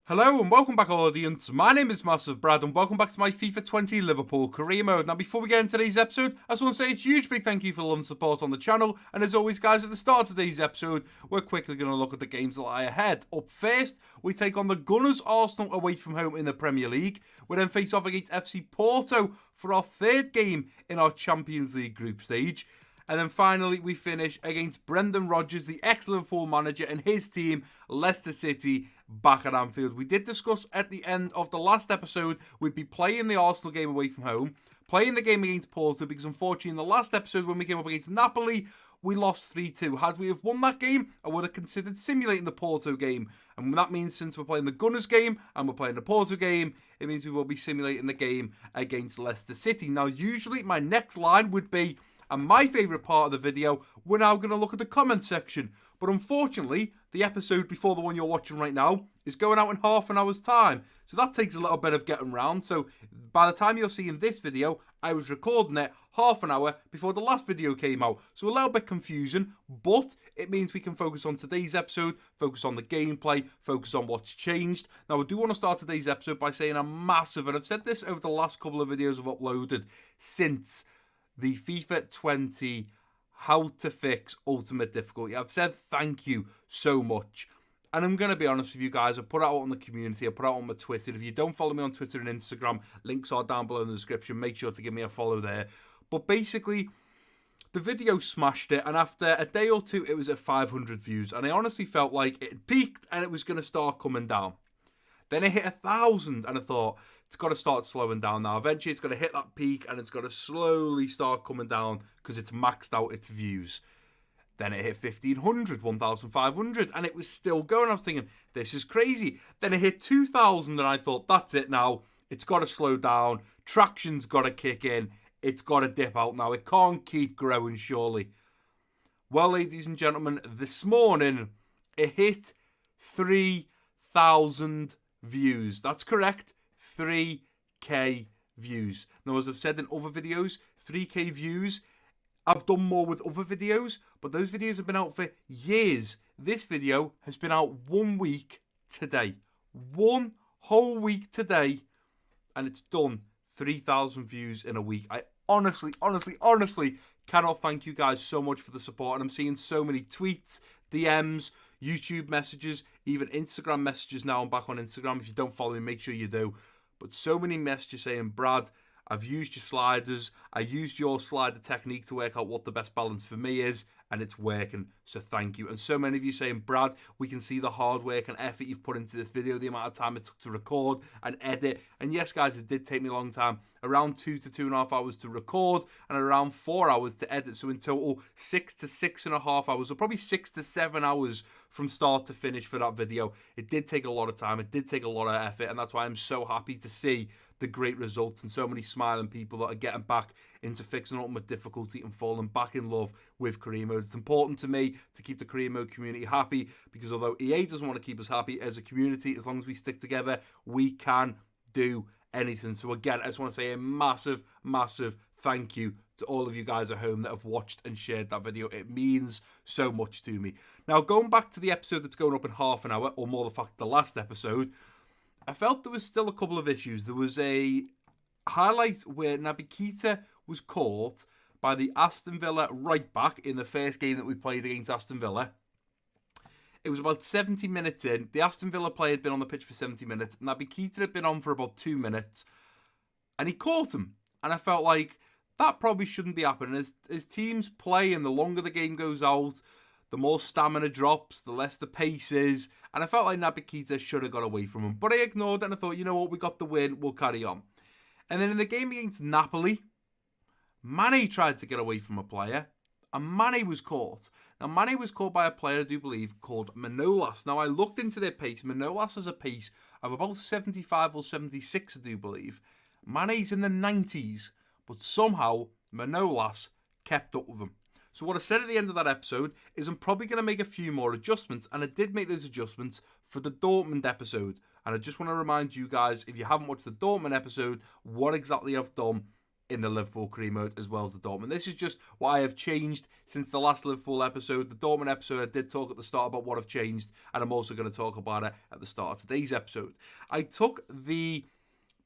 Hello and welcome back, audience. My name is MassiveBrad and welcome back to my FIFA 20 Liverpool career mode. Now, before we get into today's episode, I just want to say a huge big thank you for the love and support on the channel. And as always, guys, at the start of today's episode, we're quickly going to look at the games that lie ahead. Up first, we take on the Gunners Arsenal away from home in the Premier League. We then face off against FC Porto for our third game in our Champions League group stage. And then finally, we finish against Brendan Rodgers, the ex-Liverpool manager, and his team, Leicester City, back at Anfield. We did discuss at the end of the last episode we'd be playing the Arsenal game away from home, playing the game against Porto, because unfortunately in the last episode when we came up against Napoli, we lost 3-2. Had we have won that game, I would have considered simulating the Porto game. And that means since we're playing the Gunners game and we're playing the Porto game, it means we will be simulating the game against Leicester City. Now, usually my next line would be, and my favourite part of the video, we're now going to look at the comment section. But unfortunately, the episode before the one you're watching right now is going out in half an hour's time. So that takes a little bit of getting round. So by the time you're seeing this video, I was recording it half an hour before the last video came out. So a little bit confusing, but it means we can focus on today's episode, focus on the gameplay, focus on what's changed. Now, I do want to start today's episode by saying a massive, and I've said this over the last couple of videos I've uploaded since the FIFA 20 How to Fix Ultimate Difficulty. I've said thank you so much. And I'm going to be honest with you guys, I put it out on the community, I put it out on my Twitter. If you don't follow me on Twitter and Instagram, links are down below in the description. Make sure to give me a follow there. But basically, the video smashed it, and after a day or two, it was at 500 views. And I honestly felt like it had peaked and it was going to start coming down. Then it hit 1,000, and I thought, it's got to start slowing down now. Eventually, it's going to hit that peak, and it's got to slowly start coming down because it's maxed out its views. Then it hit 1,500, 1,500, and it was still going. I was thinking, this is crazy. Then it hit 2,000, and I thought, that's it now. It's got to slow down. Traction's got to kick in. It's got to dip out now. It can't keep growing, surely. Well, ladies and gentlemen, this morning, it hit 3,000 views. That's correct. 3k views. Now, as I've said in other videos, 3k views, I've done more with other videos, but those videos have been out for years. This video has been out 1 week today. 1 whole week today, and it's done 3,000 views in a week. I honestly cannot thank you guys so much for the support, and I'm seeing so many tweets, DMs, YouTube messages, even Instagram messages now. I'm back on Instagram. If you don't follow me, make sure you do. But so many messages saying, Brad, I've used your sliders. I used your slider technique to work out what the best balance for me is, and it's working. So thank you. And so many of you saying, Brad, we can see the hard work and effort you've put into this video, the amount of time it took to record and edit. And yes, guys, it did take me a long time, around 2 to 2.5 hours to record and around 4 hours to edit. So in total, 6 to 6.5 hours, or probably 6 to 7 hours from start to finish for that video. It did take a lot of time. It did take a lot of effort. And that's why I'm so happy to see the great results and so many smiling people that are getting back into fixing ultimate difficulty and falling back in love with career mode. It's important to me to keep the career mode community happy, because although EA doesn't want to keep us happy, as a community, as long as we stick together, we can do anything. So again, I just want to say a massive thank you to all of you guys at home that have watched and shared that video. It means so much to me. Now, going back to the episode that's going up in half an hour, or more the fact, the last episode, I felt there was still a couple of issues. There was a highlight where Naby Keita was caught by the Aston Villa right back in the first game that we played against Aston Villa. It was about 70 minutes in. The Aston Villa player had been on the pitch for 70 minutes. Naby Keita had been on for about 2 minutes. And he caught him. And I felt like that probably shouldn't be happening. As teams play and the longer the game goes out, the more stamina drops, the less the pace is. And I felt like Naby Keita should have got away from him. But I ignored it and I thought, you know what, we got the win, we'll carry on. And then in the game against Napoli, Mane tried to get away from a player, and Mane was caught. Now, Mane was caught by a player, I do believe, called Manolas. Now, I looked into their pace. Manolas has a pace of about 75 or 76, I do believe. Mane's in the 90s, but somehow Manolas kept up with him. So what I said at the end of that episode is I'm probably going to make a few more adjustments, and I did make those adjustments for the Dortmund episode. And I just want to remind you guys, if you haven't watched the Dortmund episode, what exactly I've done in the Liverpool career mode as well as the Dortmund. This is just what I have changed since the last Liverpool episode. The Dortmund episode, I did talk at the start about what I've changed, and I'm also going to talk about it at the start of today's episode. I took the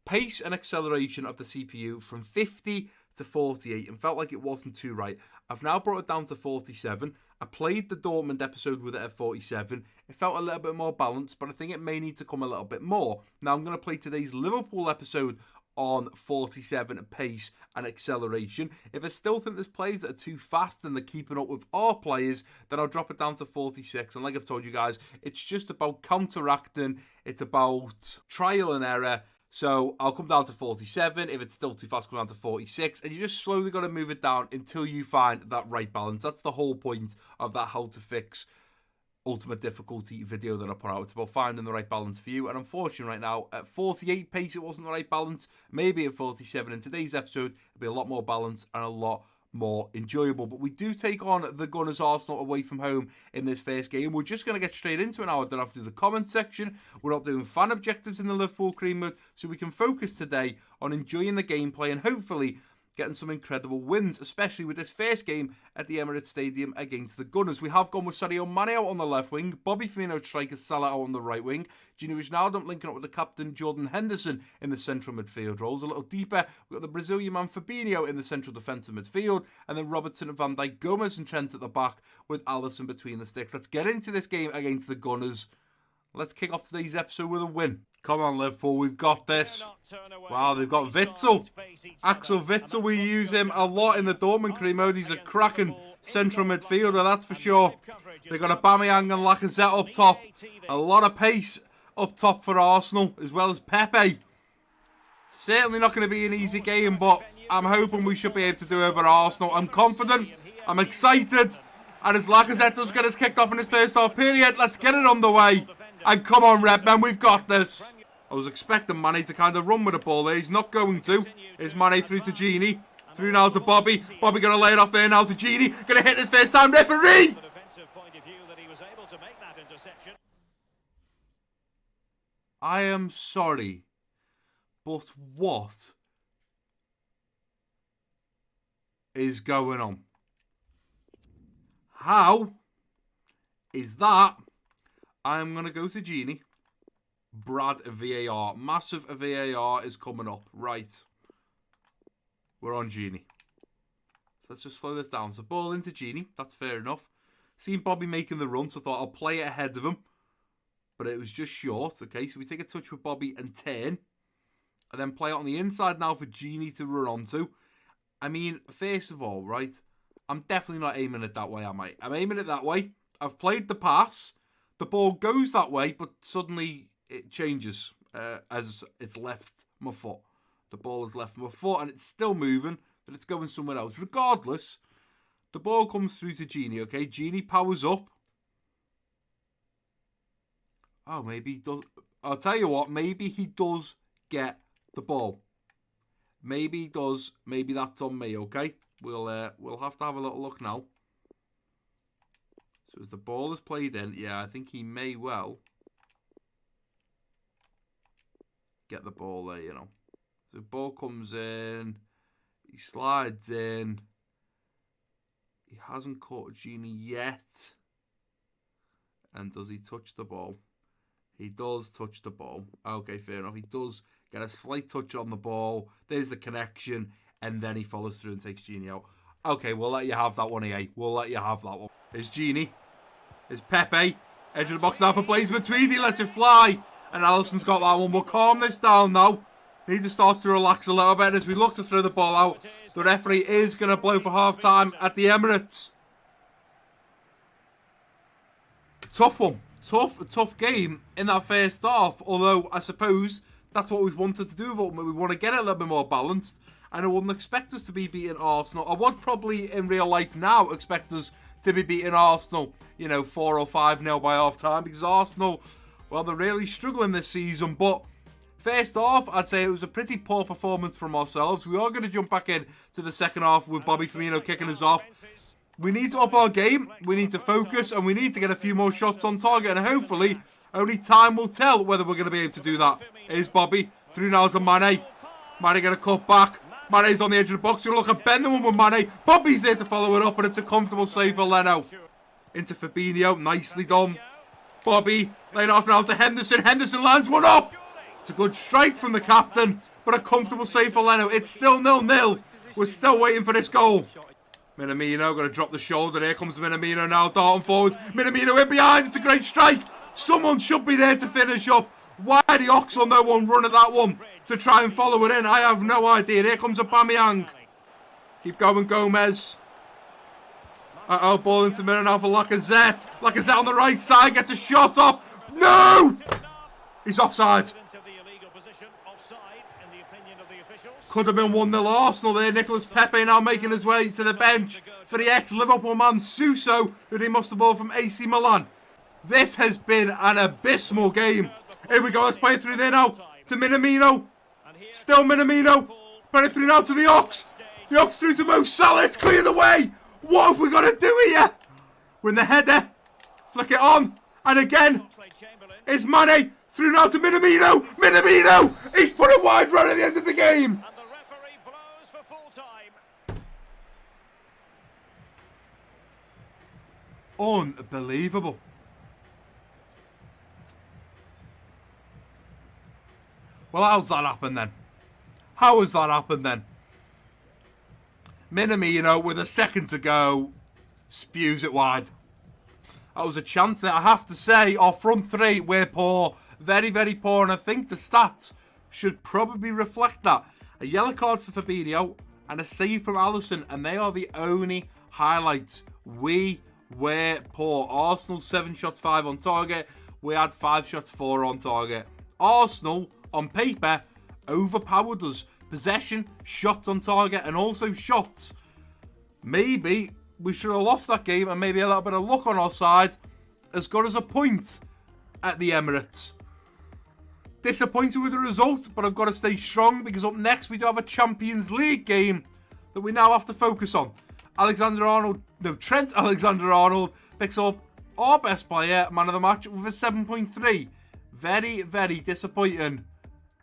pace and acceleration of the CPU from 50 to 48 and felt like it wasn't too right. I've now brought it down to 47. I played the Dortmund episode with it at 47. It felt a little bit more balanced, but I think it may need to come a little bit more. Now I'm going to play today's Liverpool episode on 47 pace and acceleration. If I still think there's players that are too fast and they're keeping up with our players, then I'll drop it down to 46. And like I've told you guys, it's just about counteracting. It's about trial and error. So I'll come down to 47. If it's still too fast, come down to 46. And you just slowly got to move it down until you find that right balance. That's the whole point of that how to fix ultimate difficulty video that I put out. It's about finding the right balance for you. And unfortunately right now, at 48 pace, it wasn't the right balance. Maybe at 47 in today's episode, it'll be a lot more balanced and a lot more enjoyable. But we do take on the Gunners Arsenal away from home in this first game. We're just going to get straight into it now. I don't have to do the comment section. We're not doing fan objectives in the Liverpool career mode, so we can focus today on enjoying the gameplay and hopefully getting some incredible wins, especially with this first game at the Emirates Stadium against the Gunners. We have gone with Sadio Mane out on the left wing, Bobby Firmino striker, Salah out on the right wing, Gino Wijnaldum linking up with the captain Jordan Henderson in the central midfield roles. A little deeper, we've got the Brazilian man Fabinho in the central defensive midfield, and then Robertson and Van Dijk, Gomez and Trent at the back with Alisson between the sticks. Let's get into this game against the Gunners. Let's kick off today's episode with a win. Come on, Liverpool, we've got this. Wow, they've got Witsel. Axel Witsel, we use him a lot in the Dortmund career mode. He's a cracking central midfielder, that's for sure. They've got Aubameyang and Lacazette up top. A lot of pace up top for Arsenal, as well as Pepe. Certainly not going to be an easy game, but I'm hoping we should be able to do over Arsenal. I'm confident, I'm excited. And as Lacazette does get us kicked off in his first half period, let's get it on the way. And come on, Redmen, we've got this. I was expecting Mane to kind of run with the ball there. He's not going to. Here's Mane through to Gini. Through now to Bobby. Bobby going to lay it off there now to Gini. Going to hit his first time. Referee! I am sorry, but what is going on? How is that? I'm going to go to Genie. Brad VAR. Massive VAR is coming up. Right. We're on Genie. So let's just slow this down. So ball into Genie. That's fair enough. Seen Bobby making the run, so I thought I'll play it ahead of him. But it was just short. Okay, so we take a touch with Bobby and turn. And then play it on the inside now for Genie to run onto. I mean, first of all, right, I'm definitely not aiming it that way, am I? I'm aiming it that way. I've played the pass. The ball goes that way, but suddenly it changes as it's left my foot. The ball has left my foot and it's still moving, but it's going somewhere else. Regardless, the ball comes through to Genie, okay? Genie powers up. Oh, maybe he does. I'll tell you what, maybe he does get the ball. Maybe he does. Maybe that's on me, okay? We'll have to have a little look now. So as the ball is played in, yeah, I think he may well get the ball there, you know. So the ball comes in, he slides in. He hasn't caught Genie yet. And does he touch the ball? He does touch the ball. Okay, fair enough. He does get a slight touch on the ball. There's the connection. And then he follows through and takes Genie out. Okay, we'll let you have that one, EA. We'll let you have that one. There's Genie. There's Pepe. Edge of the box now for Blaise Matuidi. Lets it fly. And Alisson's got that one. We'll calm this down now. Need to start to relax a little bit as we look to throw the ball out. The referee is going to blow for half-time at the Emirates. Tough one. Tough game in that first half. Although, I suppose that's what we've wanted to do. But we want to get it a little bit more balanced. And I wouldn't expect us to be beating Arsenal. I would probably, in real life now, expect us to be beating Arsenal, 4 or 5-0 by half-time. Because Arsenal, well, they're really struggling this season. But first half, I'd say it was a pretty poor performance from ourselves. We are going to jump back in to the second half with Bobby Firmino kicking us off. We need to up our game. We need to focus. And we need to get a few more shots on target. And hopefully, only time will tell whether we're going to be able to do that. Here's Bobby. Through now to Mane. Mane going to cut back. Mane's on the edge of the box. You look at bend the one with Mane. Bobby's there to follow it up, and it's a comfortable save for Leno. Into Fabinho. Nicely done. Bobby laying off now to Henderson. Henderson lands one up. It's a good strike from the captain, but a comfortable save for Leno. It's still 0-0. We're still waiting for this goal. Minamino going to drop the shoulder. Here comes Minamino now. Darting forwards. Minamino in behind. It's a great strike. Someone should be there to finish up. Why the Oxel no one run at that one to try and follow it in? I have no idea. Here comes Aubameyang. Keep going, Gomez. Uh-oh, ball into middle now for Lacazette. Lacazette on the right side gets a shot off. No! He's offside. Could have been 1-0 Arsenal there. Nicolas Pepe now making his way to the bench for the ex-Liverpool man Suso, who they must have bought from AC Milan. This has been an abysmal game. Here we go, let's play it through there now to Minamino. Still Minamino. Play it through now to the Ox. The Ox through to Mo Salah. It's cleared away. What have we got to do here? We're in the header. Flick it on. And again, it's Mane. Through now to Minamino. Minamino. He's put a wide run at the end of the game. Unbelievable. Well, how's that happened then? How has that happened then? Minamino, with a second to go, spews it wide. That was a chance there. I have to say, our front three, we're poor. Very, very poor. And I think the stats should probably reflect that. A yellow card for Fabinho and a save from Alisson. And they are the only highlights. We were poor. Arsenal, 7 shots, 5 on target. We had 5 shots, 4 on target. Arsenal, on paper, overpowered us. Possession, shots on target, and also shots. Maybe we should have lost that game, and maybe a little bit of luck on our side as good as a point at the Emirates. Disappointed with the result, but I've got to stay strong because up next we do have a Champions League game that we now have to focus on. Trent Alexander-Arnold picks up our best player, man of the match, with a 7.3. Very, very disappointing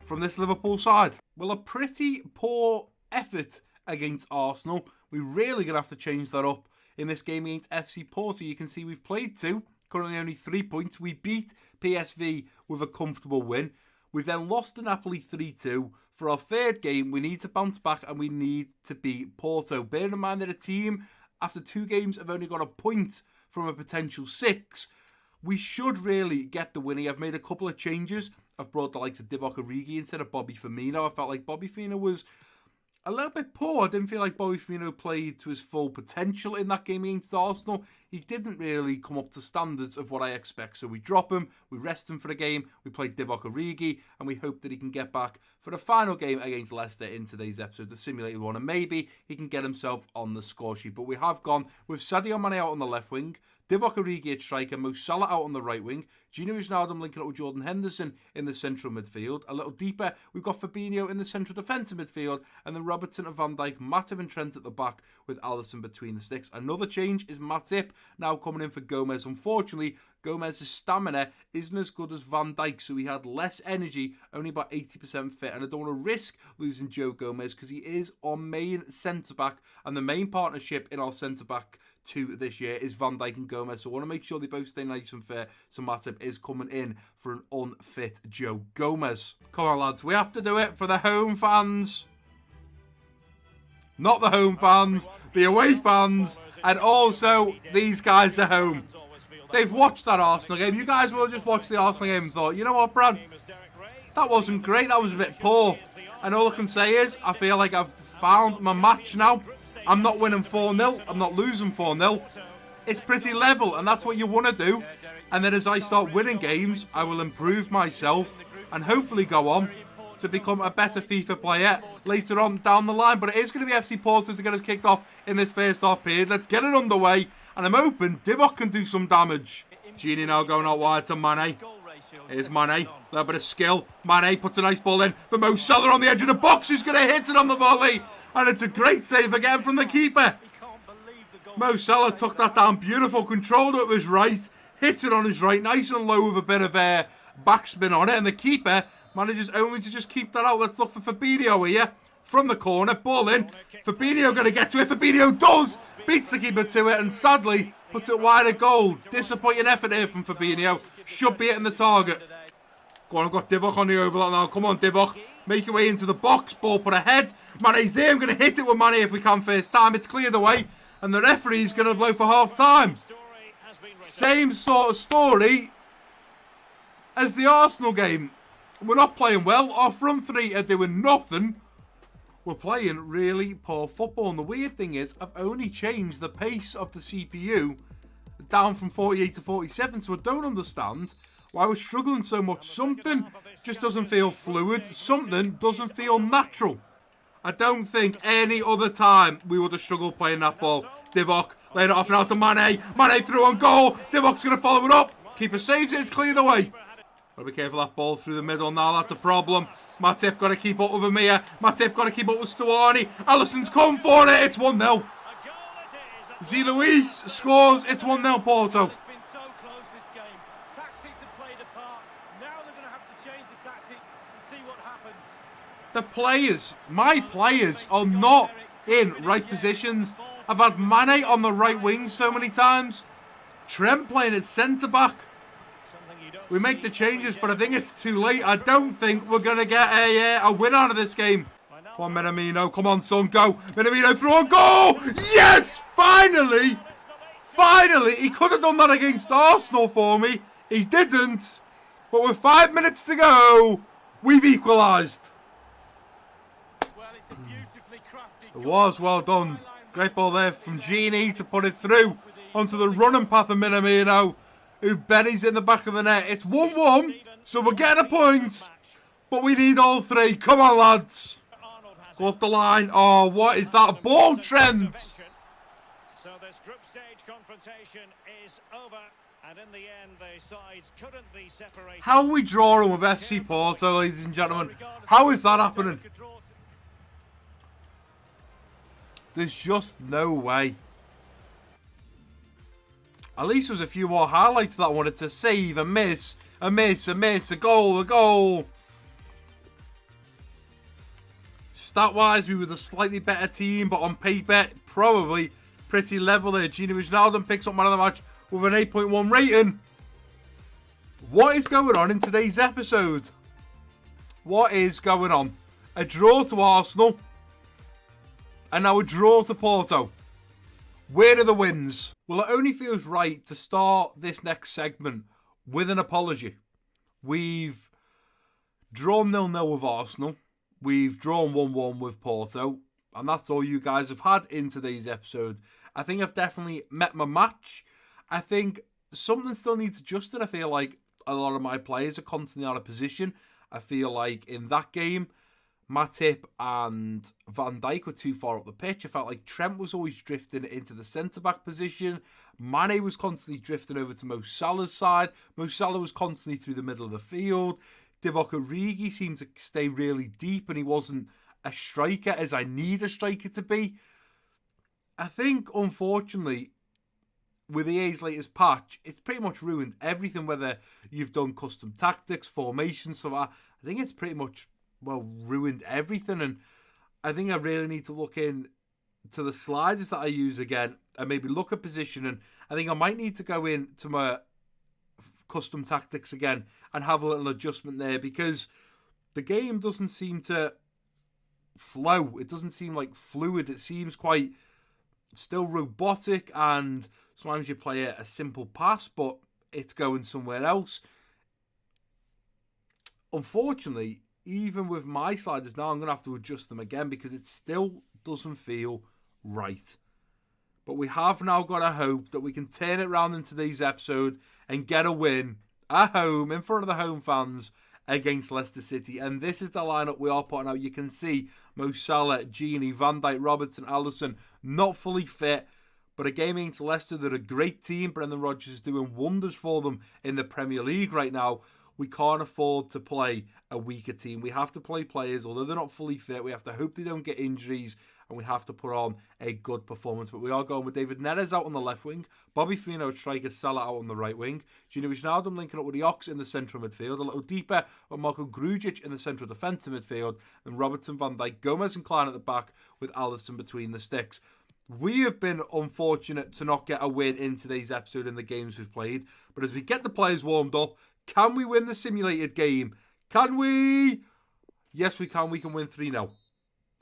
from this Liverpool side. Well, a pretty poor effort against Arsenal. We're really going to have to change that up in this game against FC Porto. You can see we've played 2, currently only 3 points. We beat PSV with a comfortable win. We've then lost to Napoli 3-2. For our third game, we need to bounce back and we need to beat Porto. Bearing in mind that a team, after 2 games, have only got a point from a potential 6. We should really get the win. I've made a couple of changes. I've brought the likes of Divock Origi instead of Bobby Firmino. I felt like Bobby Firmino was a little bit poor. I didn't feel like Bobby Firmino played to his full potential in that game against Arsenal. He didn't really come up to standards of what I expect. So we drop him, we rest him for the game, we play Divock Origi, and we hope that he can get back for the final game against Leicester in today's episode, the simulated one, and maybe he can get himself on the score sheet. But we have gone with Sadio Mane out on the left wing, Divock Origi at striker, Mo Salah out on the right wing, Gino Wijnaldum linking up with Jordan Henderson in the central midfield. A little deeper, we've got Fabinho in the central defensive midfield, and then Robertson and Van Dijk, Matip and Trent at the back with Alisson between the sticks. Another change is Matip now coming in for Gomez. Unfortunately, Gomez's stamina isn't as good as Van Dijk, so he had less energy, only about 80% fit, and I don't want to risk losing Joe Gomez because he is our main centre-back, and the main partnership in our centre-back 2 this year is Van Dijk and Gomez, so I want to make sure they both stay nice and fair, so Matip is coming in for an unfit Joe Gomez. Come on, lads, we have to do it for the home fans. Not the home fans, the away fans, and also these guys at home. They've watched that Arsenal game. You guys will have just watched the Arsenal game and thought, you know what, Brad? That wasn't great. That was a bit poor. And all I can say is, I feel like I've found my match now. I'm not winning 4-0. I'm not losing 4-0. It's pretty level, and that's what you want to do. And then as I start winning games, I will improve myself and hopefully go on to become a better FIFA player later on down the line. But it is going to be FC Porto to get us kicked off in this first half period. Let's get it underway. And I'm hoping Divock can do some damage. Gini now going out wide to Mane. Here's Mane. A little bit of skill. Mane puts a nice ball in. For Mo Salah on the edge of the box. Who's going to hit it on the volley? And it's a great save again from the keeper. Mo Salah took that down. Beautiful. Controlled it with his right. Hit it on his right. Nice and low with a bit of backspin on it. And the keeper manages only to just keep that out. Let's look for Fabinho here. from the corner. Ball in. Fabinho going to get to it. Fabinho does. Beats the keeper to it and sadly puts it wide of goal. Disappointing effort here from Fabinho. Should be hitting the target. Go on, I've got Divock on the overlap now. Come on, Divock. Make your way into the box. Ball put ahead. Mane's there. I'm going to hit it with Mane if we can first time. It's cleared away. And the referee's going to blow for half time. Same sort of story as the Arsenal game. We're not playing well. Our front three are doing nothing. We're playing really poor football. And the weird thing is, I've only changed the pace of the CPU down from 48 to 47. So I don't understand why we're struggling so much. Something just doesn't feel fluid. Something doesn't feel natural. I don't think any other time we would have struggled playing that ball. Divock laying it off now to Mane. Mane through on goal. Divock's going to follow it up. Keeper saves it. It's cleared away. Got to be careful that ball through the middle now. That's a problem. Matip got to keep up with Vermeer. Matip got to keep up with Stuani. Alisson's come for it. It's 1-0. Z. Luis scores. It's 1-0 Porto. The players, my players, are not in right positions. I've had Mane on the right wing so many times. Trent playing at centre-back. We make the changes, but I think it's too late. I don't think we're going to get a win out of this game. Come on, Minamino. Come on, son. Go. Minamino through on goal. Yes! Finally! Finally! He could have done that against Arsenal for me. He didn't. But with 5 minutes to go, we've equalised. It was well done. Great ball there from Gini to put it through onto the running path of Minamino, who buries in the back of the net. It's 1-1, so we're getting a point, but we need all three. Come on, lads. Go up the line. Oh, what is that? Ball trend. So this group stage confrontation is over, and in the end, the sides couldn't be separated. How are we drawing with FC Porto, ladies and gentlemen? How is that happening? There's just no way. At least there was a few more highlights that I wanted to save. A miss, a miss, a miss, a goal, a goal. Stat-wise, we were the slightly better team, but on paper, probably pretty level there. Gini Wijnaldum picks up man of the match with an 8.1 rating. What is going on in today's episode? What is going on? A draw to Arsenal. And now a draw to Porto. Where are the wins? Well, it only feels right to start this next segment with an apology. We've drawn 0-0 with Arsenal. We've drawn 1-1 with Porto. And that's all you guys have had in today's episode. I think I've definitely met my match. I think something still needs adjusting. I feel like a lot of my players are constantly out of position. I feel like in that game, Matip and Van Dijk were too far up the pitch. I felt like Trent was always drifting into the centre-back position. Mane was constantly drifting over to Mo Salah's side. Mo Salah was constantly through the middle of the field. Divock Origi seemed to stay really deep and he wasn't a striker as I need a striker to be. I think, unfortunately, with EA's latest patch, it's pretty much ruined everything, whether you've done custom tactics, formations, so I think it's pretty much ruined everything, and I think I really need to look in to the sliders that I use again and maybe look at position, and I think I might need to go in to my custom tactics again and have a little adjustment there because the game doesn't seem to flow. It doesn't seem like fluid. It seems quite still robotic, and sometimes you play a simple pass but it's going somewhere else. Unfortunately, even with my sliders now, I'm going to have to adjust them again because it still doesn't feel right. But we have now got a hope that we can turn it around in today's episode and get a win at home in front of the home fans against Leicester City. And this is the lineup we are putting out. You can see Mo Salah, Gini, Van Dijk, Robertson, Alisson not fully fit. But a game against Leicester, they're a great team. Brendan Rodgers is doing wonders for them in the Premier League right now. we can't afford to play a weaker team. We have to play players, although they're not fully fit, we have to hope they don't get injuries, and we have to put on a good performance. But we are going with David Neres out on the left wing, Bobby Firmino striker, Salah out on the right wing, Gino Wijnaldum linking up with the Ox in the central midfield, a little deeper with Marko Grujic in the central defensive midfield, and Robertson, Van Dijk, Gomez and Klein at the back with Alisson between the sticks. We have been unfortunate to not get a win in today's episode in the games we've played, but as we get the players warmed up, can we win the simulated game? Can we? Yes, we can. We can win 3-0.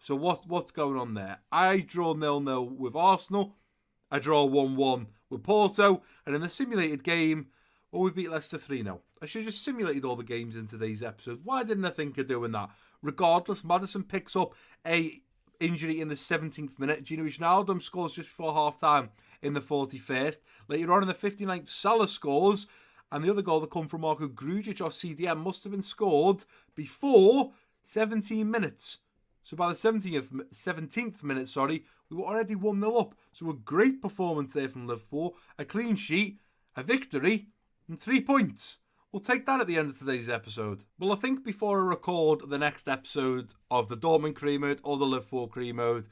So what's going on there? I draw 0-0 with Arsenal. I draw 1-1 with Porto. And in the simulated game, well, we beat Leicester 3-0. I should have just simulated all the games in today's episode. Why didn't I think of doing that? Regardless, Maddison picks up a injury in the 17th minute. Gino Wijnaldum scores just before half-time in the 41st. Later on in the 59th, Salah scores. And the other goal that come from Marko Grujic or CDM must have been scored before 17 minutes. So by the 17th minute, we were already 1-0 up. So a great performance there from Liverpool. A clean sheet, a victory, and 3 points. We'll take that at the end of today's episode. Well, I think before I record the next episode of the Dortmund career mode or the Liverpool career mode,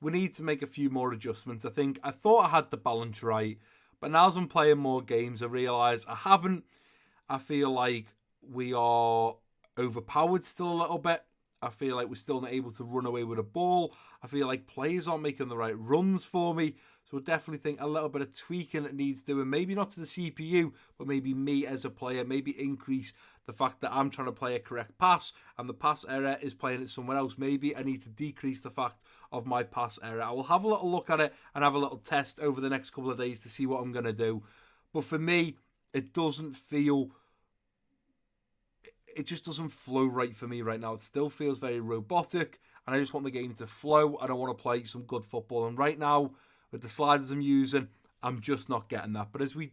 we need to make a few more adjustments. I thought I had the balance right, but now as I'm playing more games, I realise I haven't. I feel like we are overpowered still a little bit. I feel like we're still not able to run away with a ball. I feel like players aren't making the right runs for me. So I definitely think a little bit of tweaking it needs doing. Maybe not to the CPU, but maybe me as a player. Maybe increase the fact that I'm trying to play a correct pass and the pass error is playing it somewhere else. Maybe I need to decrease the fact of my pass error. I will have a little look at it and have a little test over the next couple of days to see what I'm going to do. But for me, it doesn't feel... It just doesn't flow right for me right now. It still feels very robotic, and I just want the game to flow. I don't want to play some good football. And right now, with the sliders I'm using, I'm just not getting that. But as we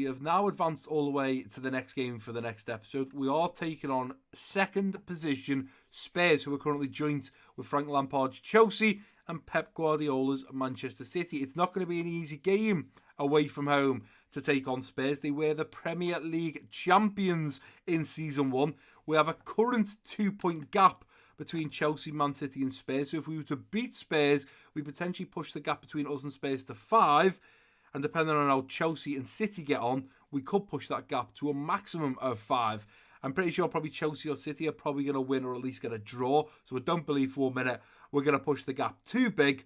have now advanced all the way to the next game for the next episode, we are taking on second position Spurs, who are currently joint with Frank Lampard's Chelsea and Pep Guardiola's Manchester City. It's not going to be an easy game away from home to take on Spurs. They were the Premier League champions in Season 1. We have a current 2-point gap between Chelsea, Man City and Spurs. So if we were to beat Spurs, we potentially push the gap between us and Spurs to 5. And depending on how Chelsea and City get on, we could push that gap to a maximum of 5. I'm pretty sure probably Chelsea or City are probably going to win or at least get a draw. So I don't believe for 1 minute we're going to push the gap too big.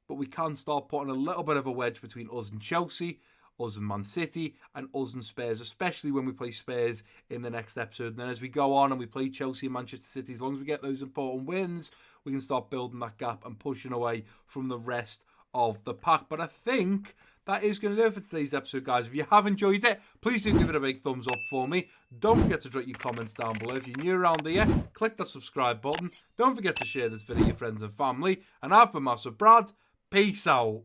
But we can start putting a little bit of a wedge between us and Chelsea, us and Man City, and us and Spurs, especially when we play Spurs in the next episode. And then as we go on and we play Chelsea and Manchester City, as long as we get those important wins, we can start building that gap and pushing away from the rest of the pack. But I think that is going to do it for today's episode, guys. If you have enjoyed it, please do give it a big thumbs up for me. Don't forget to drop your comments down below. If you're new around here, click the subscribe button. Don't forget to share this video with your friends and family. And I've been MassiveBrad. Peace out.